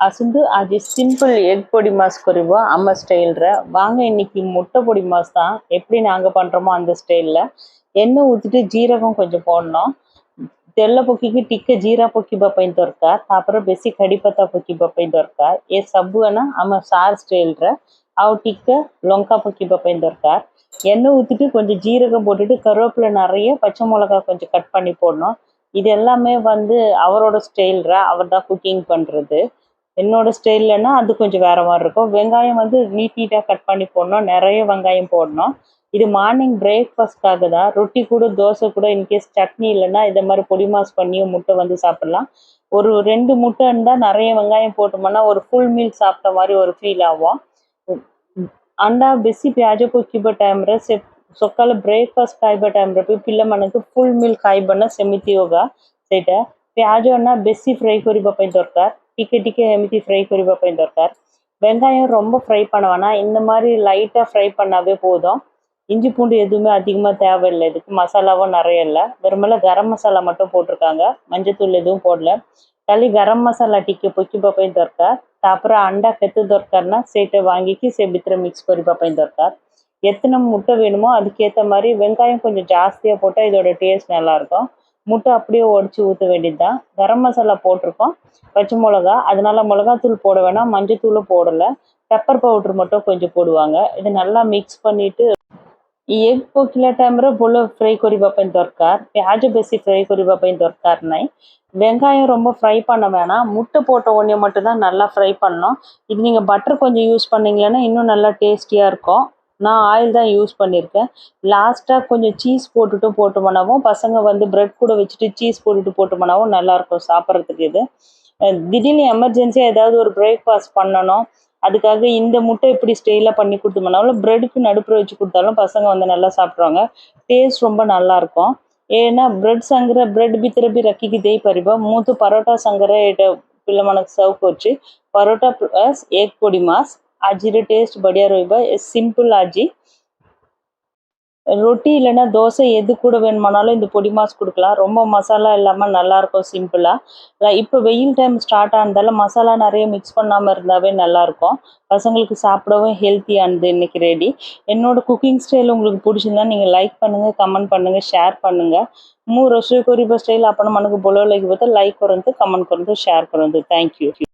असुंदु आज simple egg पोडी मास करिवो अम्मा style वांग इन्नैक्कु मुट्टை பொடி மாஸ் தான் எப்படி நாங்க பண்றோமோ அந்த ஸ்டைல்ல எண்ணெய் ஊத்திட்டு ஜீரகம் கொஞ்சம் போடணும் तेल पकी टिके जीरा पकीबा पई दरकार तापर बेसी कड़ी पत्ता पकीबा पई दरकार ये सब है ना आम सार स्टाइल आव टिके लंका पकीबा पई दरकार எண்ணெய் ஊத்திட்டு கொஞ்சம் ஜீரகம் போட்டுட்டு கருவேப்பிலை நிறைய பச்சை மிளகாய் கொஞ்சம் கட் பண்ணி போடணும் இது எல்லாமே வந்து அவரோட ஸ்டைல் அவர் தான் குக்கிங் பண்றது என்னோட ஸ்டைல்லனா அது கொஞ்சம் வேற மாதிரி இருக்கும் வெங்காயம் வந்து நீட்டா கட் பண்ணி போடணும் நிறைய வெங்காயம் போடணும் இது மார்னிங் பிரேக்ஃபாஸ்ட்காக தான் ரொட்டி கூட தோசை கூட இன்கேஸ் சட்னி இல்லைன்னா இந்த மாதிரி பொடி மாஸ் பண்ணி முட்டை வந்து சாப்பிடலாம் ஒரு 2 முட்டை இருந்தால் நிறைய வெங்காயம் போட்டோம்னா ஒரு ஃபுல் மீல் சாப்பிட்ட மாதிரி ஒரு ஃபீல் ஆகும் अंडा बेसी प्याज पकीबा टाइम रे से सकाल ब्रेकफास्ट खाइबा टाइम रे पिल्ला मनकु फुल मील खाइबना सेमिति होगा सेटा प्याज ना बेसी फ्राई करिबा पई दरकार टिके टिके एमिति फ्राई करिबा पई दरकार வெங்காயம் ரொம்ப ஃப்ரை பண்ண வேணாம் இந்த மாதிரி லைட்டா ஃப்ரை பண்ணாவே போதும் இஞ்சி பூண்டு எதுவுமே அதிகமா தேவையில்லை இதுக்கு மசாலாவும் நிறைய இல்லை வெறுமனே கரம் மசாலா மட்டும் போட்டிருக்காங்க மஞ்சத்தூள் எதுவும் போடல खाली गरम मसाला टिके पकीबा पई दरकार तापर अंडा केते दरकारना सेटे वांगिकी से भितर मिक्स करिबा पई दरकार எத்தனை முட்டை வேணுமோ அதுக்கேற்ற மாதிரி வெங்காயம் கொஞ்சம் ஜாஸ்தியாக போட்டால் இதோட டேஸ்ட் நல்லாயிருக்கும் முட்டை அப்படியே உடச்சி ஊற்ற வேண்டியது தான் கரம் மசாலா போட்டிருக்கோம் பச்சை மிளகா அதனால மிளகாத்தூள் போட வேணாம் மஞ்சத்தூளும் போடலை பெப்பர் பவுடர் மட்டும் கொஞ்சம் போடுவாங்க இது நல்லா மிக்ஸ் பண்ணிவிட்டு एग पकिला टाइम रे बोलो फ्राई करिबा पई दरकार प्याज बेसी फ्राई करिबा पई दरकार नै வெங்காயம் ரொம்ப ஃப்ரை பண்ண வேணாம் முட்டை போட்ட உடனே மட்டும் தான் நல்லா ஃப்ரை பண்ணணும் இது நீங்க பட்டர் கொஞ்சம் யூஸ் பண்ணீங்கன்னா இன்னும் நல்லா டேஸ்டியா இருக்கும் நான் ஆயில் தான் யூஸ் பண்ணியிருக்கேன் லாஸ்ட்டாக கொஞ்சம் சீஸ் போட்டுமனாவும் பசங்க வந்து பிரெட் கூட வச்சுட்டு சீஸ் போட்டுமனாவும் நல்லா இருக்கும் சாப்பிட்றதுக்கு இது திடீர்னு எமர்ஜென்சியாக ஏதாவது ஒரு பிரேக்ஃபாஸ்ட் பண்ணணும் அதுக்காக இந்த முட்டை இப்படி ஸ்டைலாக பண்ணி கொடுத்தோம்னாலும் பிரெட்டுக்கு நடுப்புற வச்சு கொடுத்தாலும் பசங்க வந்து நல்லா சாப்பிட்ருவாங்க டேஸ்ட் ரொம்ப நல்லா இருக்கும் ஏன்னா ब्रेड संगरे ब्रेड भीतर भी रखी दे परिबा मु तो परोटा संगरे एटा पिल्ला मनक सर्व करछि परोटा प्लस एग पोडी मास आजिर टेस्ट बढ़िया रहबा सिंपल आजी ரொட்டி இல்லைன்னா தோசை எது கூட வேணுமானாலும் இந்த பொடி மாஸ் கொடுக்கலாம் ரொம்ப மசாலா இல்லாமல் நல்லா இருக்கும் சிம்பிளாக இப்போ வெயில் டைம் ஸ்டார்ட் ஆனதால மசாலா நிறைய மிக்ஸ் பண்ணாமல் இருந்தாவே நல்லாயிருக்கும் பசங்களுக்கு சாப்பிடவும் ஹெல்த்தியானது இன்னைக்கு ரெடி என்னோட குக்கிங் ஸ்டைல் உங்களுக்கு பிடிச்சிருந்தா நீங்கள் லைக் பண்ணுங்கள் கமெண்ட் பண்ணுங்கள் ஷேர் பண்ணுங்கள் ମୁଁ ରୋଷେଇ କରିବା ଷ୍ଟାଇଲ୍ ଆପଣମାନଙ୍କୁ ଭଲ ଲାଗିବ ତ ଲାଇକ୍ କରନ୍ତୁ କମେଣ୍ଟ କରନ୍ତୁ ସେୟାର କରନ୍ତୁ थैंक यू।